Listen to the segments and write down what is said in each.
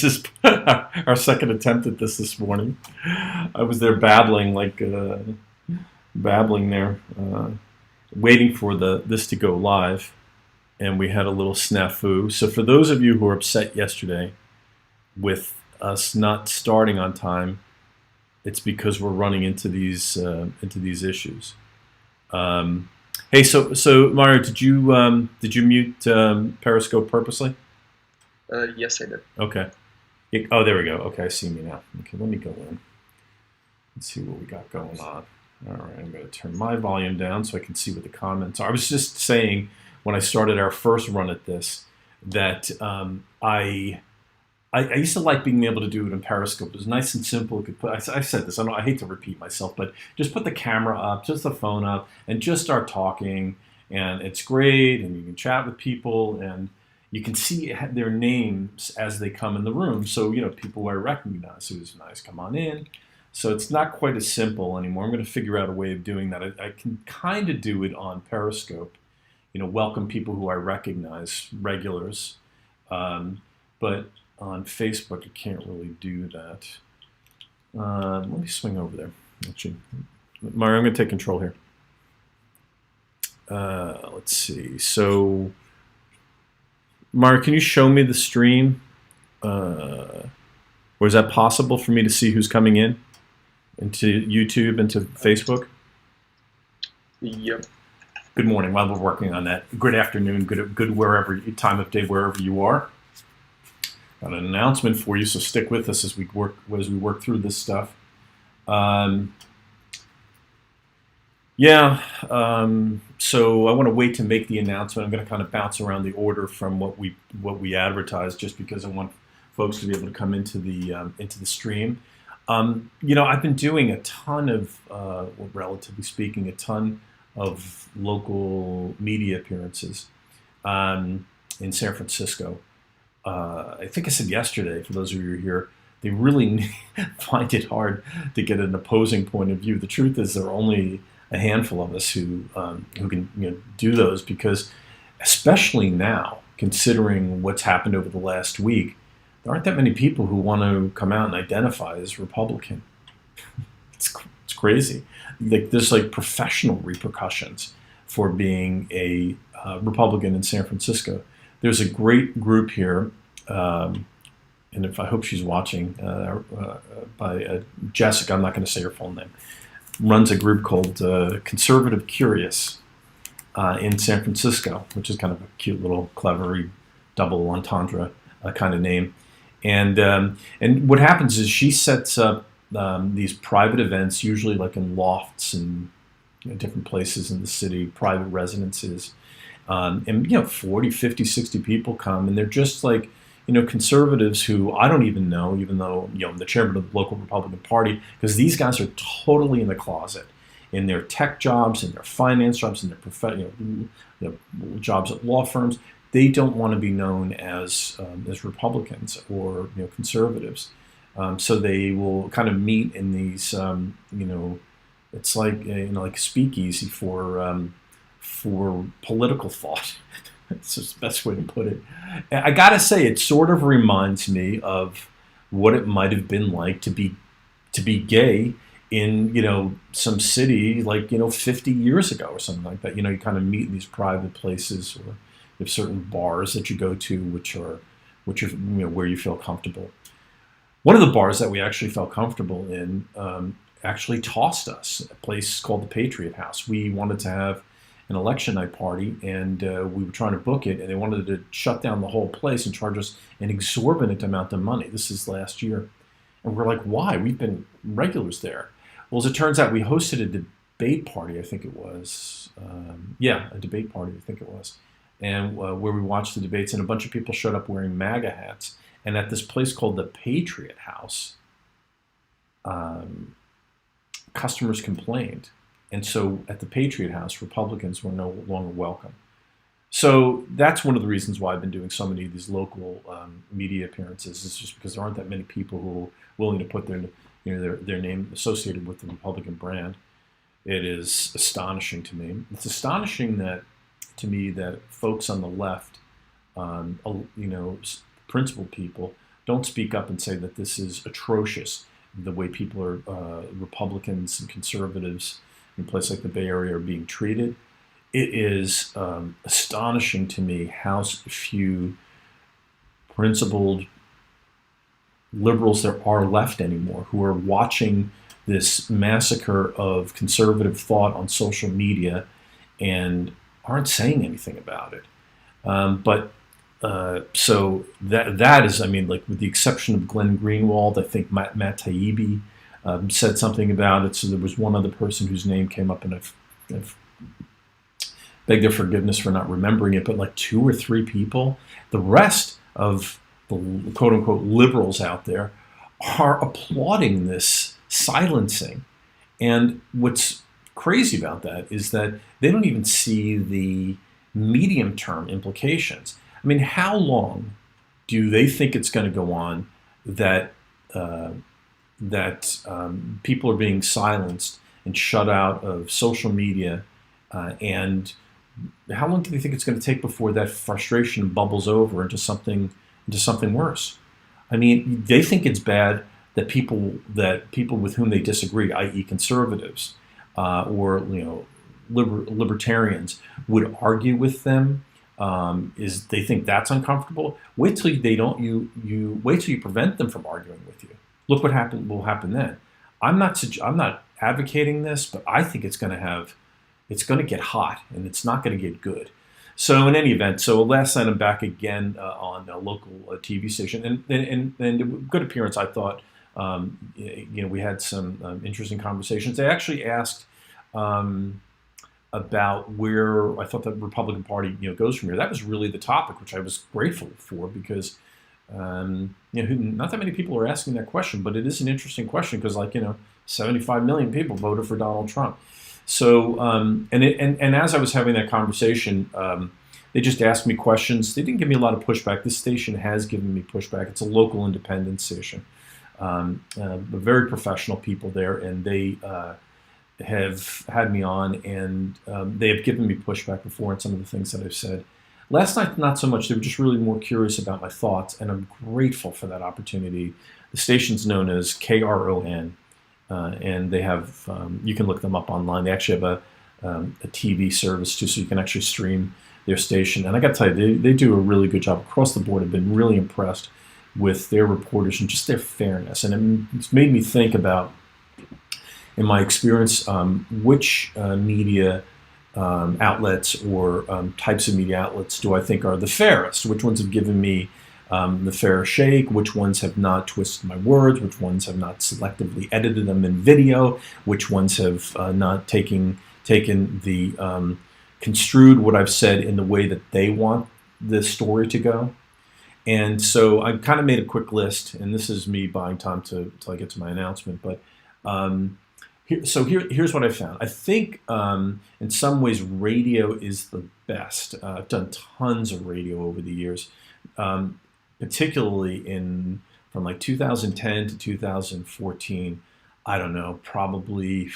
This is our second attempt at this morning. I was there babbling, babbling there, waiting for this to go live, and we had a little snafu. So for those of you who were upset yesterday with us not starting on time, it's because we're running into these issues. Hey, so Mario, did you mute Periscope purposely? Yes, I did. Okay. Oh, there we go. Okay, I see me now. Okay, let me go in. Let's see what we got going on. All right, I'm going to turn my volume down so I can see what the comments are. I was just saying when I started our first run at this that I used to like being able to do it in Periscope. It was nice and simple. You could put, I said this, I hate to repeat myself, but just put the camera up, just the phone up, and just start talking, and it's great, and you can chat with people, and you can see their names as they come in the room. So, people I recognize, it was nice, come on in. So it's not quite as simple anymore. I'm going to figure out a way of doing that. I can kind of do it on Periscope, welcome people who I recognize, regulars, but on Facebook, I can't really do that. Let me swing over there. Actually, Mario, I'm going to take control here. Let's see. So, Mario, can you show me the stream? Or is that possible for me to see who's coming in into YouTube, into Facebook? Yep. Good morning. While we're working on that, good afternoon, good wherever time of day, wherever you are. Got an announcement for you, so stick with us as we work through this stuff. So I want to wait to make the announcement. I'm going to kind of bounce around the order from what we advertised, just because I want folks to be able to come into the stream. I've been doing a ton of, relatively speaking, a ton of local media appearances in San Francisco. I think I said yesterday, for those of you who are here, they really find it hard to get an opposing point of view. The truth is there are only a handful of us who can do those, because especially now, considering what's happened over the last week, there aren't that many people who want to come out and identify as Republican. It's crazy. There's professional repercussions for being a Republican in San Francisco. There's a great group here, and I hope she's watching, by Jessica, I'm not going to say her full name, runs a group called Conservative Curious in San Francisco, which is kind of a cute little clever double entendre kind of name. And what happens is she sets up these private events, usually like in lofts and different places in the city, private residences. And 40, 50, 60 people come, and they're just conservatives who I don't even know, even though I'm the chairman of the local Republican Party, because these guys are totally in the closet in their tech jobs, in their finance jobs, in their jobs at law firms. They don't want to be known as Republicans or conservatives, so they will kind of meet in these it's like speakeasy for political thought. It's just the best way to put it. I gotta say, it sort of reminds me of what it might have been like to be gay in some city 50 years ago or something like that. You kind of meet in these private places, or you have certain bars that you go to, which are where you feel comfortable. One of the bars that we actually felt comfortable in actually tossed us, a place called the Patriot House. We wanted to have an election night party, and we were trying to book it, and they wanted to shut down the whole place and charge us an exorbitant amount of money. This is last year. And we're like, why? We've been regulars there. Well, as it turns out, we hosted a debate party, I think it was. A debate party, I think it was. And where we watched the debates, and a bunch of people showed up wearing MAGA hats. And at this place called the Patriot House, customers complained. And so at the Patriot House, Republicans were no longer welcome. So that's one of the reasons why I've been doing so many of these local media appearances. It's just because there aren't that many people who are willing to put their name associated with the Republican brand. It is astonishing to me. It's astonishing to me that folks on the left, principled people, don't speak up and say that this is atrocious, the way people are, Republicans and conservatives in places like the Bay Area are being treated. It is astonishing to me how few principled liberals there are left anymore who are watching this massacre of conservative thought on social media and aren't saying anything about it. So that is, I mean, like with the exception of Glenn Greenwald, I think Matt Taibbi said something about it. So there was one other person whose name came up, and I've beg their forgiveness for not remembering it, but like 2 or 3 people. The rest of the quote unquote liberals out there are applauding this silencing. And what's crazy about that is that they don't even see the medium term implications. I mean, how long do they think it's going to go on that people are being silenced and shut out of social media, and how long do they think it's going to take before that frustration bubbles over into something worse? I mean, they think it's bad that people with whom they disagree, i.e., conservatives or libertarians, would argue with them. Is they think that's uncomfortable. Wait till you wait till you prevent them from arguing with you. Look what will happen then. I'm not advocating this, but I think it's going to get hot, and it's not going to get good. So in any event, so last night I'm back again on a local TV station, and a good appearance. I thought, we had some interesting conversations. They actually asked about where I thought the Republican Party goes from here. That was really the topic, which I was grateful for, because not that many people are asking that question, but it is an interesting question because 75 million people voted for Donald Trump. So and as I was having that conversation, they just asked me questions. They didn't give me a lot of pushback. This station has given me pushback. It's a local independent station, but very professional people there, and they have had me on, and they have given me pushback before on some of the things that I've said. Last night, not so much. They were just really more curious about my thoughts, and I'm grateful for that opportunity. The station's known as KRON, and they have, you can look them up online. They actually have a TV service too, so you can actually stream their station. And I got to tell you, they do a really good job across the board. I've been really impressed with their reporters and just their fairness. And it's made me think about, in my experience, which media outlets or types of media outlets do I think are the fairest? Which ones have given me the fair shake? Which ones have not twisted my words? Which ones have not selectively edited them in video? Which ones have not taken the construed what I've said in the way that they want the story to go? And so I kind of made a quick list, and this is me buying time till I get to my announcement. But here's what I found. I think in some ways radio is the best. I've done tons of radio over the years, particularly from like 2010 to 2014. I don't know, probably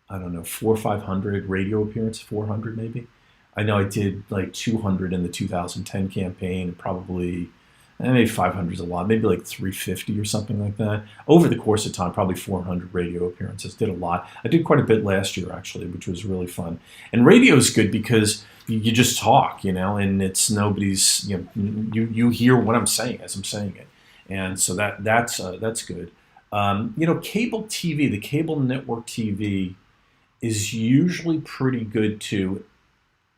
400 or 500 radio appearances, 400 maybe. I know I did like 200 in the 2010 campaign, and probably maybe 500 is a lot, maybe like 350 or something like that. Over the course of time, probably 400 radio appearances. Did a lot. I did quite a bit last year, actually, which was really fun. And radio is good because you just talk, and it's nobody's, you hear what I'm saying as I'm saying it. And so that's good. Cable TV, the cable network TV is usually pretty good too.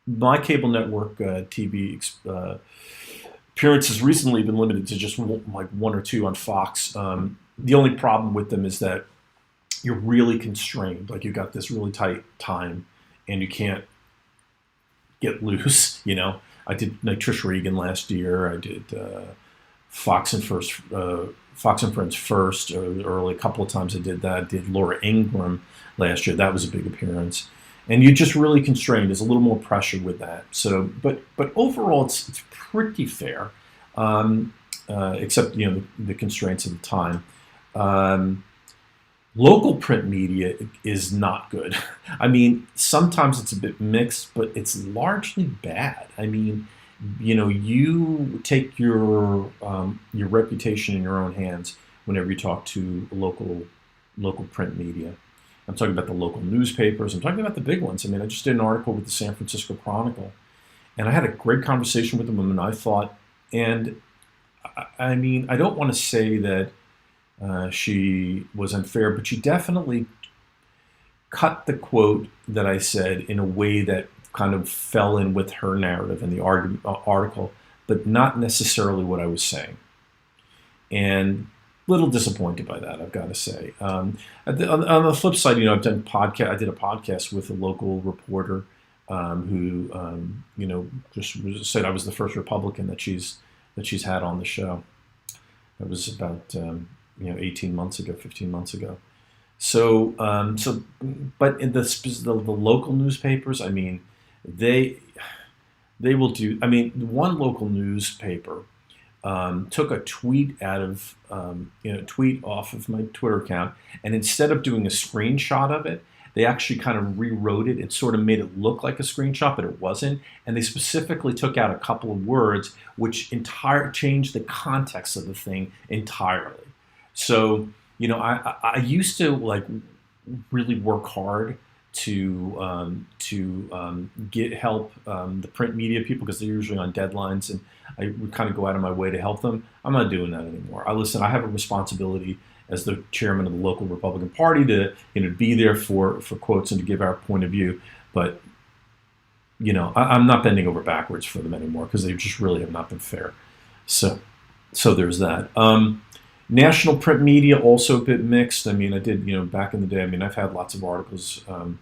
My cable network TV appearance has recently been limited to just like 1 or 2 on Fox. The only problem with them is that you're really constrained. Like, you got this really tight time, and you can't get loose. I did like Trish Regan last year. I did Fox and Friends first. Early, a couple of times I did that. I did Laura Ingraham last year. That was a big appearance. And you're just really constrained. There's a little more pressure with that. So, but overall, it's pretty fair, except the constraints of the time. Local print media is not good. I mean, sometimes it's a bit mixed, but it's largely bad. I mean, you take your reputation in your own hands whenever you talk to local print media. I'm talking about the local newspapers. I'm talking about the big ones. I mean, I just did an article with the San Francisco Chronicle, and I had a great conversation with the woman. I thought, and I mean, I don't want to say that she was unfair, but she definitely cut the quote that I said in a way that kind of fell in with her narrative in the article, but not necessarily what I was saying. And a little disappointed by that, I've got to say. On the flip side, I've done podcast. I did a podcast with a local reporter who, just said I was the first Republican that she's had on the show. That was about 18 months ago, 15 months ago. So, but in the local newspapers, I mean, they will do. I mean, one local newspaper took a tweet out of tweet off of my Twitter account, and instead of doing a screenshot of it, they actually kind of rewrote it and sort of made it look like a screenshot, but it wasn't. And they specifically took out a couple of words which changed the context of the thing entirely. So, I used to really work hard to get help the print media people because they're usually on deadlines, and I would kind of go out of my way to help them. I'm not doing that anymore. I have a responsibility as the chairman of the local Republican Party to be there for quotes and to give our point of view, but I'm not bending over backwards for them anymore because they just really have not been fair. So there's that. National print media also a bit mixed. I mean, I did, back in the day. I mean, I've had lots of articles from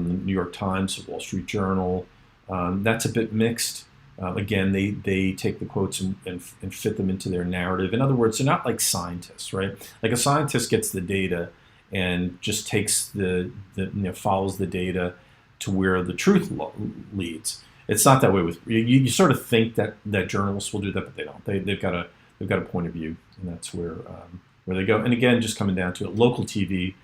the New York Times, the Wall Street Journal. That's a bit mixed. Again, they take the quotes and fit them into their narrative. In other words, they're not like scientists, right? Like a scientist gets the data and just takes follows the data to where the truth leads. It's not that way with you sort of think that journalists will do that, but they don't. They've got a point of view, and that's where they go. And again, just coming down to it, local TV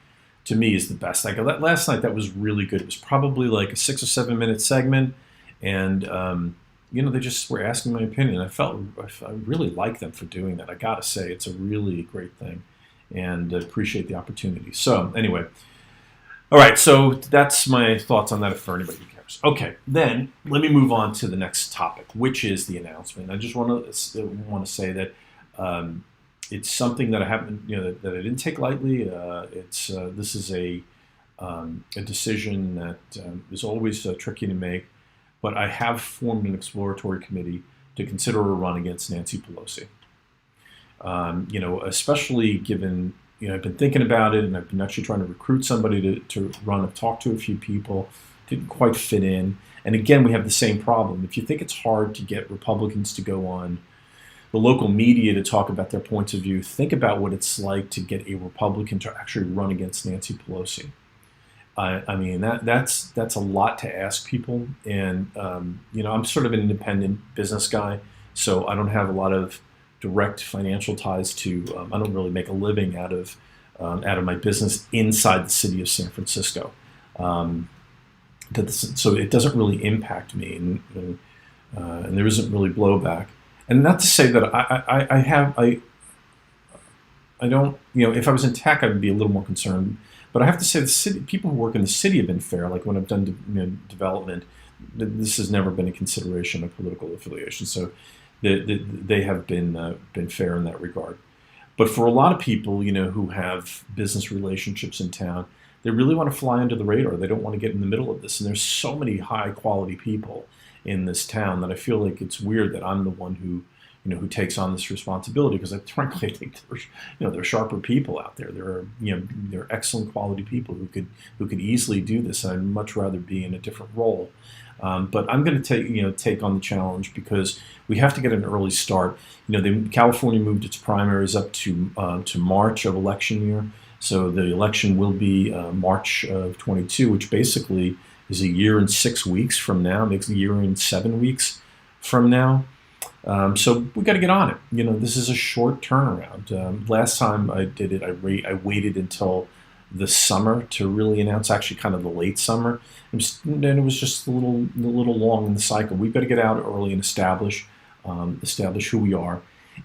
to me is the best. Like last night, that was really good. It was probably like a 6 or 7 minute segment, and they just were asking my opinion. I really like them for doing that. I gotta say, it's a really great thing, and I appreciate the opportunity. So anyway, all right. So that's my thoughts on that. For anybody who cares. Okay, then let me move on to the next topic, which is the announcement. I just want to say that it's something that I haven't, that I didn't take lightly. This is a decision that is always tricky to make. But I have formed an exploratory committee to consider a run against Nancy Pelosi. Especially given, I've been thinking about it, and I've been actually trying to recruit somebody to run. I've talked to a few people, didn't quite fit in. And again, we have the same problem. If you think it's hard to get Republicans to go on the local media to talk about their points of view, think about what it's like to get a Republican to actually run against Nancy Pelosi. I mean, that's a lot to ask people, and I'm sort of an independent business guy, so I don't have a lot of direct financial ties to. I don't really make a living out of my business inside the city of San Francisco, so it doesn't really impact me, and there isn't really blowback. And not to say that I don't. If I was in tech, I would be a little more concerned. But I have to say, the city people who work in the city have been fair. Like when I've done development, this has never been a consideration of political affiliation. So they have been fair in that regard. But for a lot of people, who have business relationships in town, they really want to fly under the radar. They don't want to get in the middle of this. And there's so many high quality people in this town that I feel like it's weird that I'm the one who takes on this responsibility, because frankly I think there are sharper people out there. There are excellent quality people who could easily do this. And I'd much rather be in a different role. But I'm going to take on the challenge because we have to get an early start. California moved its primaries up to March of election year, so the election will be March of 22, which basically is a year and 6 weeks from now. Makes a year and 7 weeks from now. So we got to get on it. This is a short turnaround. Last time I did it, I waited until the summer to really announce. Actually, kind of the late summer. And it was just a little long in the cycle. We've got to get out early and establish who we are,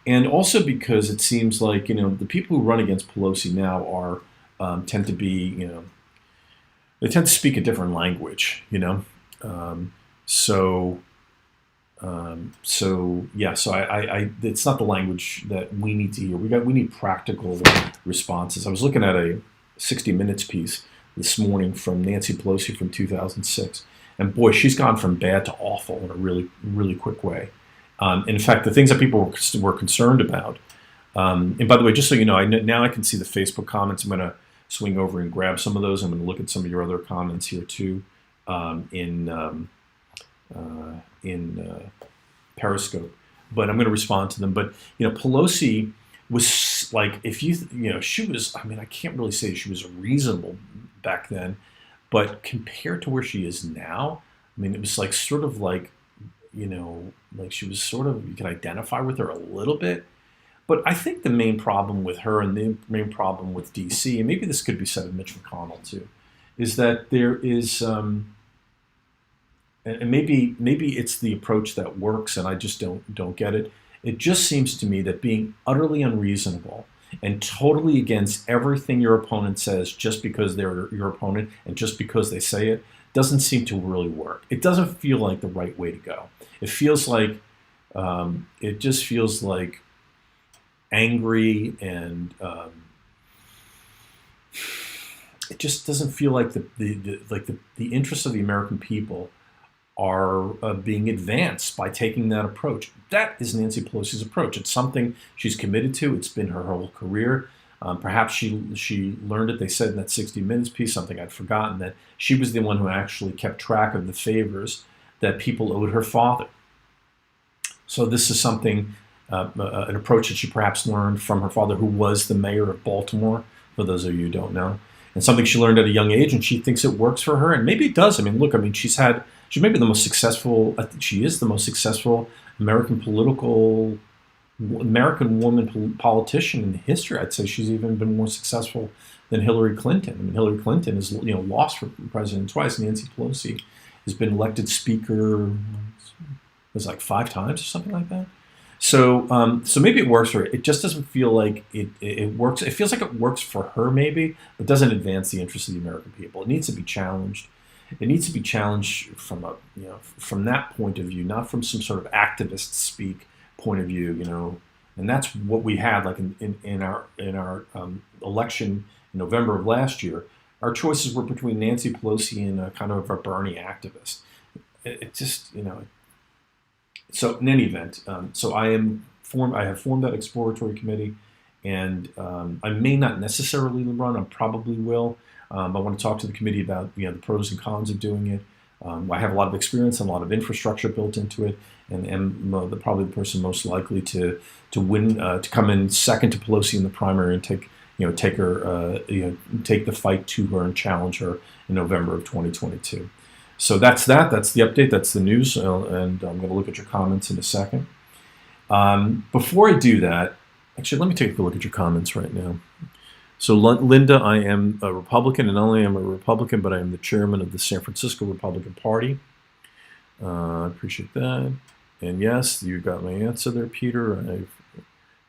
and also because it seems like the people who run against Pelosi now are tend to be they tend to speak a different language. So I it's not the language that we need to hear. We need practical responses. I was looking at a 60 Minutes piece this morning from Nancy Pelosi from 2006, and boy, she's gone from bad to awful in a really, really quick way. In fact, the things that people were concerned about, and by the way, just so you know, now I can see the Facebook comments. I'm going to swing over and grab some of those. I'm going to look at some of your other comments here too in Periscope, but I'm going to respond to them. But Pelosi was like, she was. I mean, I can't really say she was reasonable back then, but compared to where she is now, I mean, it was like sort of like like she was sort of, you can identify with her a little bit. But I think the main problem with her and the main problem with DC, and maybe this could be said of Mitch McConnell too, is that there is. And maybe it's the approach that works, and I just don't get it. It just seems to me that being utterly unreasonable and totally against everything your opponent says just because they're your opponent and just because they say it doesn't seem to really work. It doesn't feel like the right way to go. It feels like it just feels like angry, and it just doesn't feel like the interests of the American people are being advanced by taking that approach. That is Nancy Pelosi's approach. It's something she's committed to. It's been her whole career. Perhaps she learned it. They said in that 60 Minutes piece, something I'd forgotten, that she was the one who actually kept track of the favors that people owed her father. So this is something, an approach that she perhaps learned from her father, who was the mayor of Baltimore, for those of you who don't know, and something she learned at a young age, and she thinks it works for her, and maybe it does. I mean, look, she's maybe the most successful, I think she is the most successful American woman politician in history. I'd say she's even been more successful than Hillary Clinton. I mean, Hillary Clinton has lost for president twice. Nancy Pelosi has been elected speaker, it was like 5 times or something like that. So maybe it works for her. It just doesn't feel like it works. It feels like it works for her maybe, but doesn't advance the interests of the American people. It needs to be challenged. It needs to be challenged from from that point of view, not from some sort of activist speak point of view, and that's what we had like in our election in November of last year. Our choices were between Nancy Pelosi and kind of a Bernie activist. It just So in any event, so I have formed that exploratory committee, and I may not necessarily run. I probably will. I want to talk to the committee about the pros and cons of doing it. I have a lot of experience and a lot of infrastructure built into it, and am probably the person most likely to win, to come in second to Pelosi in the primary and take the fight to her and challenge her in November of 2022. So that's that. That's the update. That's the news, and I'm going to look at your comments in a second. Before I do that, actually, let me take a look at your comments right now. So, Linda, I am a Republican, and not only am I a Republican, but I am the chairman of the San Francisco Republican Party. I appreciate that. And yes, you got my answer there, Peter.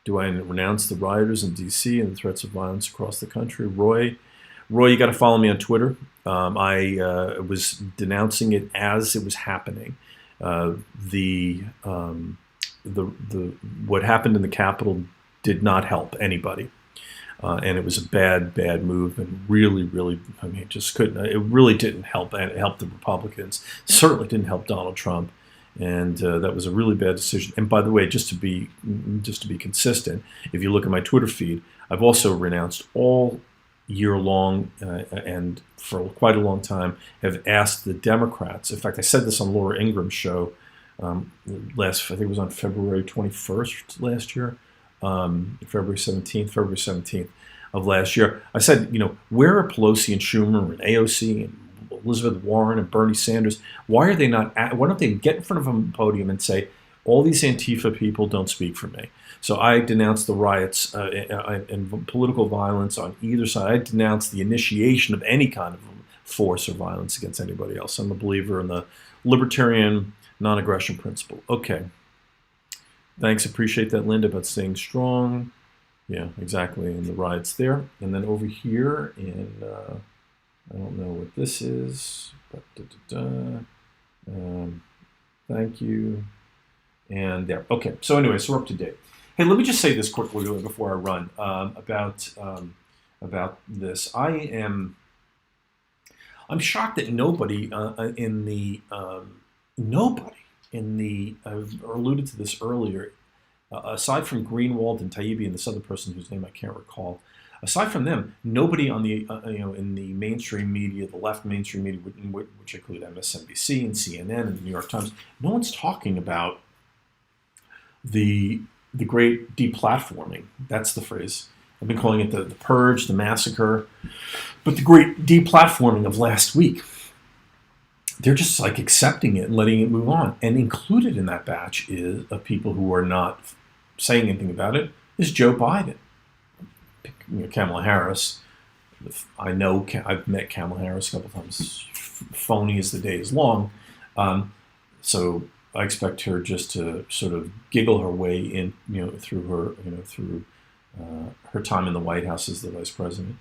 Do I renounce the rioters in D.C. and the threats of violence across the country? Roy, you got to follow me on Twitter. I was denouncing it as it was happening. What happened in the Capitol did not help anybody. And it was a bad move, and really, just couldn't. It really didn't help, and it helped the Republicans. Certainly didn't help Donald Trump, and that was a really bad decision. And by the way, just to be consistent, if you look at my Twitter feed, I've also renounced all year long, and for quite a long time, have asked the Democrats. In fact, I said this on Laura Ingram's show I think it was on February 21st last year. February 17th of last year. I said, where are Pelosi and Schumer and AOC and Elizabeth Warren and Bernie Sanders? Why don't they get in front of a podium and say, All these Antifa people don't speak for me. So I denounce the riots and political violence on either side. I denounce the initiation of any kind of force or violence against anybody else. I'm a believer in the libertarian non-aggression principle. Okay. Thanks. Appreciate that, Linda, about staying strong. Yeah, exactly. And the riots there. And then over here in, I don't know what this is, but thank you. And there. Okay. So anyway, so we're up to date. Hey, let me just say this quickly before I run about this. I'm shocked that nobody in the I've alluded to this earlier, aside from Greenwald and Taibbi and this other person whose name I can't recall. Aside from them, nobody on the in the mainstream media, the left mainstream media, which include MSNBC and CNN and the New York Times, no one's talking about the great deplatforming. That's the phrase. I've been calling it the purge, the massacre, but the great deplatforming of last week. They're just like accepting it and letting it move on. And included in that batch is of people who are not saying anything about it is Joe Biden. Kamala Harris. I've met Kamala Harris a couple times. Phony as the day is long. So I expect her just to sort of giggle her way in, through her time in the White House as the vice president.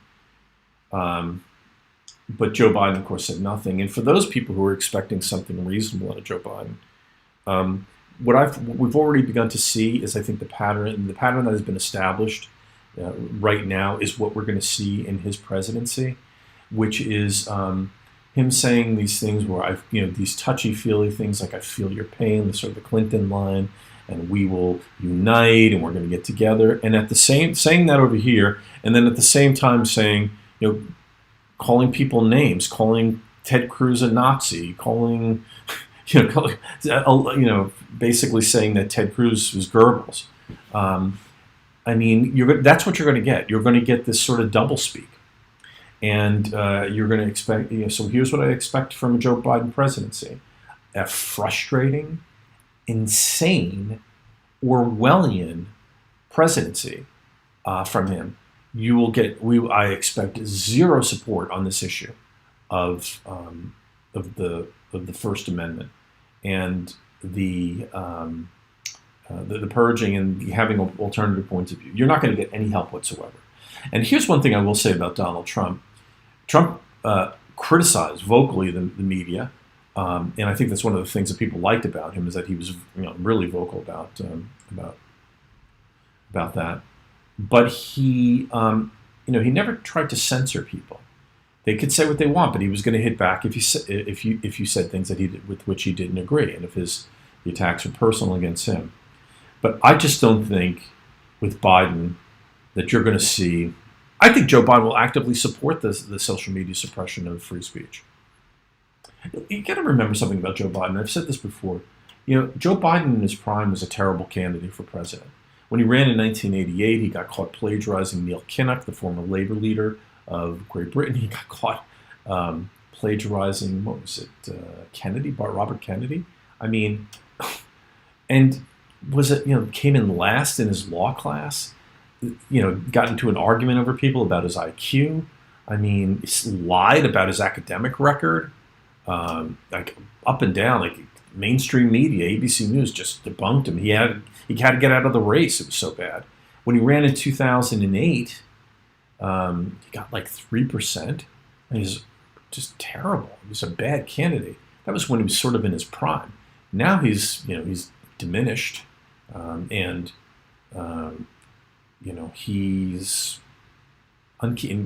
But Joe Biden, of course, said nothing. And for those people who are expecting something reasonable out of Joe Biden, what we've already begun to see is, I think, the pattern that has been established right now is what we're going to see in his presidency, which is him saying these things where these touchy-feely things like "I feel your pain," the sort of the Clinton line, and "we will unite and we're going to get together," and at the saying that over here, and then at the same time saying, calling people names, calling Ted Cruz a Nazi, calling, basically saying that Ted Cruz was Goebbels. That's what you're going to get. You're going to get this sort of doublespeak. And you're going to expect, so here's what I expect from a Joe Biden presidency. A frustrating, insane, Orwellian presidency from him. You will get, I expect zero support on this issue of the First Amendment and the purging and having alternative points of view. You're not going to get any help whatsoever. And here's one thing I will say about Donald Trump. Trump criticized vocally the media, and I think that's one of the things that people liked about him is that he was really vocal about that. But he never tried to censor people. They could say what they want, but he was going to hit back if you said things that with which he didn't agree, and if the attacks were personal against him. But I just don't think with Biden that you're going to see. I think Joe Biden will actively support the social media suppression of free speech. You got to remember something about Joe Biden. I've said this before. Joe Biden in his prime was a terrible candidate for president. When he ran in 1988, he got caught plagiarizing Neil Kinnock, the former labor leader of Great Britain. He got caught plagiarizing, Robert Kennedy? And came in last in his law class. Got into an argument over people about his IQ. Lied about his academic record. Like up and down, like mainstream media, ABC News just debunked him. He had to get out of the race. It was so bad. When he ran in 2008, he got like 3%. And he's just terrible. He was a bad candidate. That was when he was sort of in his prime. Now he's diminished, he's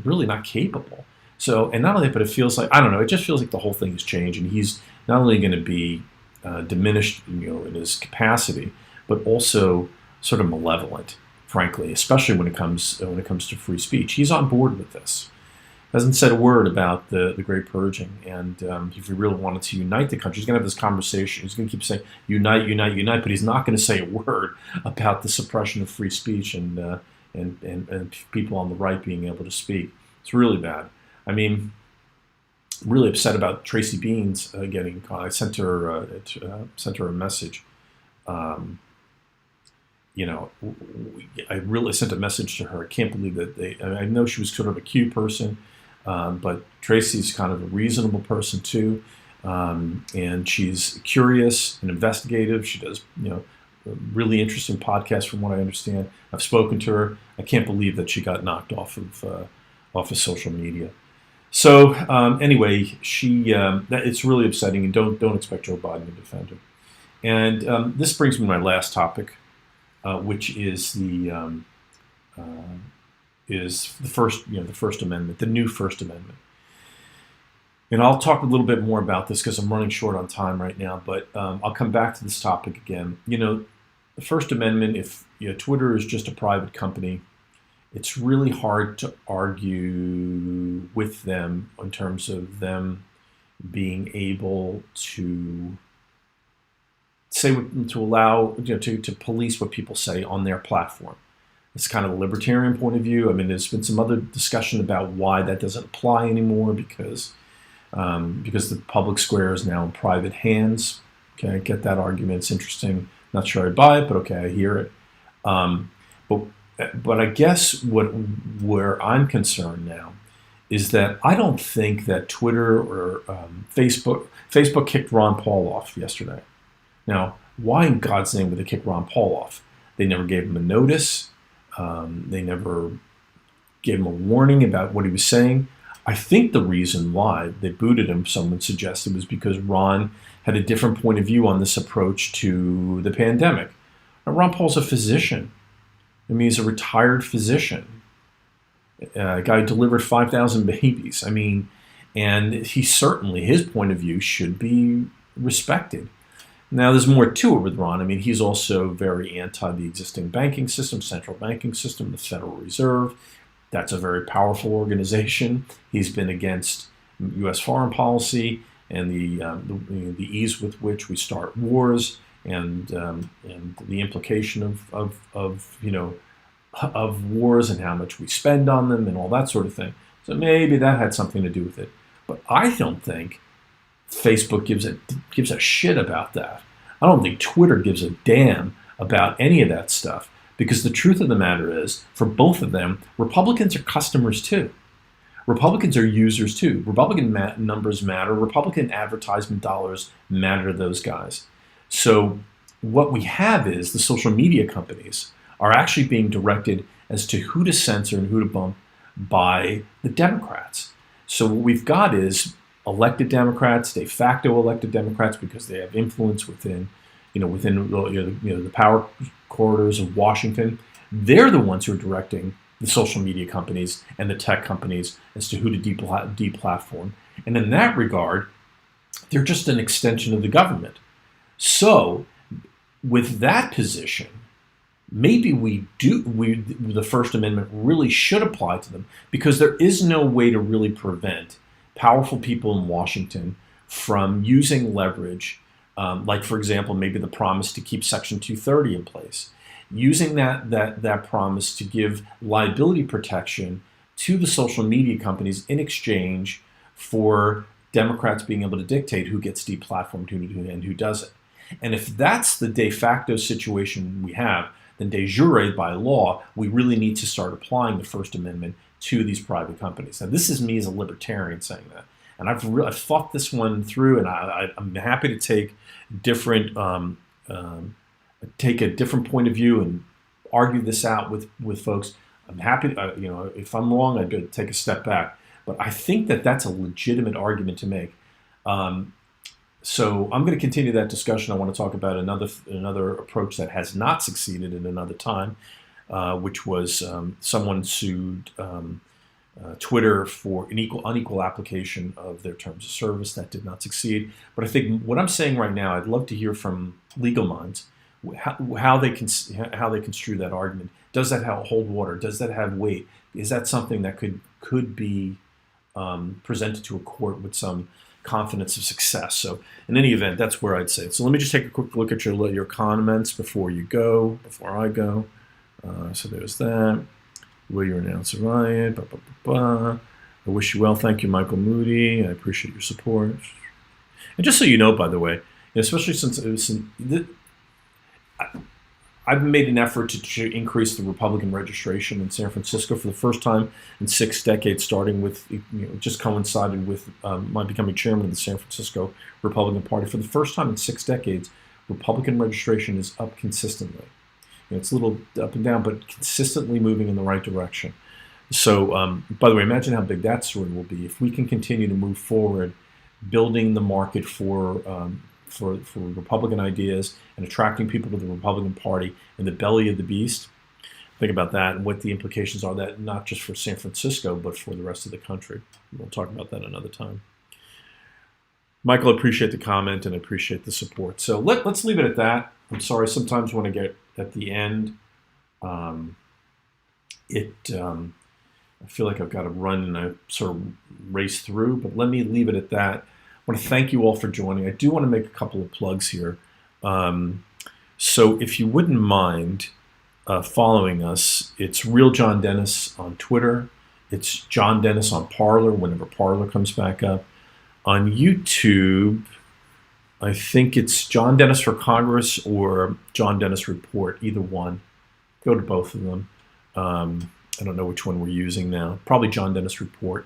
really not capable. So, and not only that, but it feels like, I don't know, it just feels like the whole thing has changed, and he's not only going to be diminished, in his capacity, but also sort of malevolent, frankly, especially when it comes to free speech. He's on board with this. Hasn't said a word about the Great Purging, and if he really wanted to unite the country, he's going to have this conversation. He's going to keep saying unite, unite, unite, but he's not going to say a word about the suppression of free speech and people on the right being able to speak. It's really bad. Really upset about Tracy Beans getting caught. I sent her a message. Um, I really sent a message to her. I can't believe that I know she was sort of a cute person, but Tracy's kind of a reasonable person too, and she's curious and investigative. She does, a really interesting podcast from what I understand. I've spoken to her. I can't believe that she got knocked off of social media. So anyway, it's really upsetting, and don't expect Joe Biden to defend her. And this brings me to my last topic, which is the First Amendment, the new First Amendment. And I'll talk a little bit more about this because I'm running short on time right now. But I'll come back to this topic again. The First Amendment. If Twitter is just a private company, it's really hard to argue with them in terms of them being able to allow to police what people say on their platform. It's kind of a libertarian point of view. I mean, there's been some other discussion about why that doesn't apply anymore because the public square is now in private hands. Okay, I get that argument. It's interesting. Not sure I buy it, but okay, I hear it. But I guess where I'm concerned now is that I don't think that Twitter or Facebook kicked Ron Paul off yesterday. Now, why in God's name would they kick Ron Paul off? They never gave him a notice. They never gave him a warning about what he was saying. I think the reason why they booted him, someone suggested, was because Ron had a different point of view on this approach to the pandemic. Now, Ron Paul's a physician. I mean, he's a retired physician. A guy who delivered 5,000 babies. I mean, and his point of view should be respected. Now, there's more to it with Ron. I mean, he's also very anti the existing banking system, central banking system, the Federal Reserve. That's a very powerful organization. He's been against U.S. foreign policy and the ease with which we start wars and the implication of wars and how much we spend on them and all that sort of thing. So maybe that had something to do with it. But I don't think Facebook gives a shit about that. I don't think Twitter gives a damn about any of that stuff, because the truth of the matter is, for both of them, Republicans are customers too. Republicans are users too. Republican numbers matter. Republican advertisement dollars matter to those guys. So what we have is the social media companies are actually being directed as to who to censor and who to bump by the Democrats. So what we've got is elected Democrats, de facto elected Democrats, because they have influence within the power corridors of Washington. They're the ones who are directing the social media companies and the tech companies as to who to deplatform. And in that regard, they're just an extension of the government. So with that position, maybe the First Amendment really should apply to them, because there is no way to really prevent powerful people in Washington from using leverage, like, for example, maybe the promise to keep Section 230 in place, using that promise to give liability protection to the social media companies in exchange for Democrats being able to dictate who gets deplatformed and who doesn't. And if that's the de facto situation we have, then de jure, by law, we really need to start applying the First Amendment to these private companies. Now, this is me as a libertarian saying that. And I've thought this one through, and I'm happy to take take a different point of view and argue this out with folks. I'm happy, if I'm wrong, I'd take a step back. But I think that that's a legitimate argument to make. So I'm going to continue that discussion. I want to talk about another approach that has not succeeded at another time, which was someone sued Twitter for an unequal application of their terms of service. That did not succeed. But I think what I'm saying right now, I'd love to hear from legal minds how they construe that argument. Does that hold water? Does that have weight? Is that something that could be presented to a court with some confidence of success? So in any event, that's where I'd say it. So let me just take a quick look at your comments before I go. So there's that. Will you announce a riot? I wish you well. Thank you, Michael Moody. I appreciate your support. And just so you know, by the way, especially since I've made an effort to increase the Republican registration in San Francisco for the first time in 6 decades, starting with, just coincided with my becoming chairman of the San Francisco Republican Party. For the first time in 6 decades, Republican registration is up consistently. It's a little up and down, but consistently moving in the right direction. So, by the way, imagine how big that swing will be if we can continue to move forward, building the market for Republican ideas and attracting people to the Republican Party in the belly of the beast. Think about that and what the implications are, that not just for San Francisco, but for the rest of the country. We'll talk about that another time. Michael, I appreciate the comment and I appreciate the support. So let's leave it at that. I'm sorry, sometimes when I get at the end, I feel like I've got to run and I sort of race through, but let me leave it at that. I want to thank you all for joining. I do want to make a couple of plugs here. So if you wouldn't mind following us, it's Real John Dennis on Twitter. It's John Dennis on Parler whenever Parler comes back up. On YouTube, I think it's John Dennis for Congress or John Dennis Report, either one. Go to both of them. I don't know which one we're using now. Probably John Dennis Report.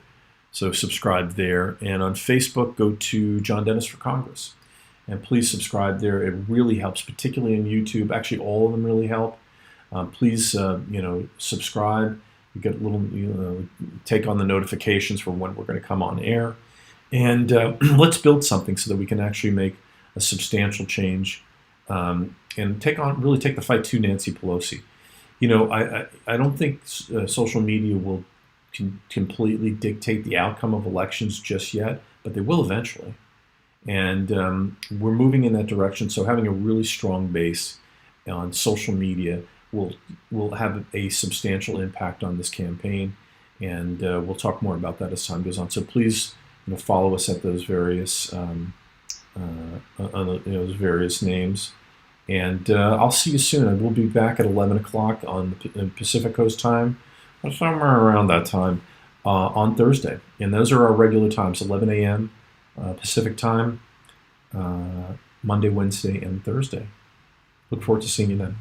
So subscribe there. And on Facebook, go to John Dennis for Congress. And please subscribe there. It really helps, particularly on YouTube. Actually, all of them really help. Please, subscribe. You get a little, take on the notifications for when we're going to come on air. And let's build something so that we can actually make a substantial change and really take the fight to Nancy Pelosi. I don't think social media will completely dictate the outcome of elections just yet, but they will eventually. And we're moving in that direction. So having a really strong base on social media will have a substantial impact on this campaign. And we'll talk more about that as time goes on. So please, follow us at those various those various names. And I'll see you soon. I will be back at 11 o'clock on the Pacific Coast time, or somewhere around that time, on Thursday. And those are our regular times, 11 a.m. Pacific time, Monday, Wednesday, and Thursday. Look forward to seeing you then.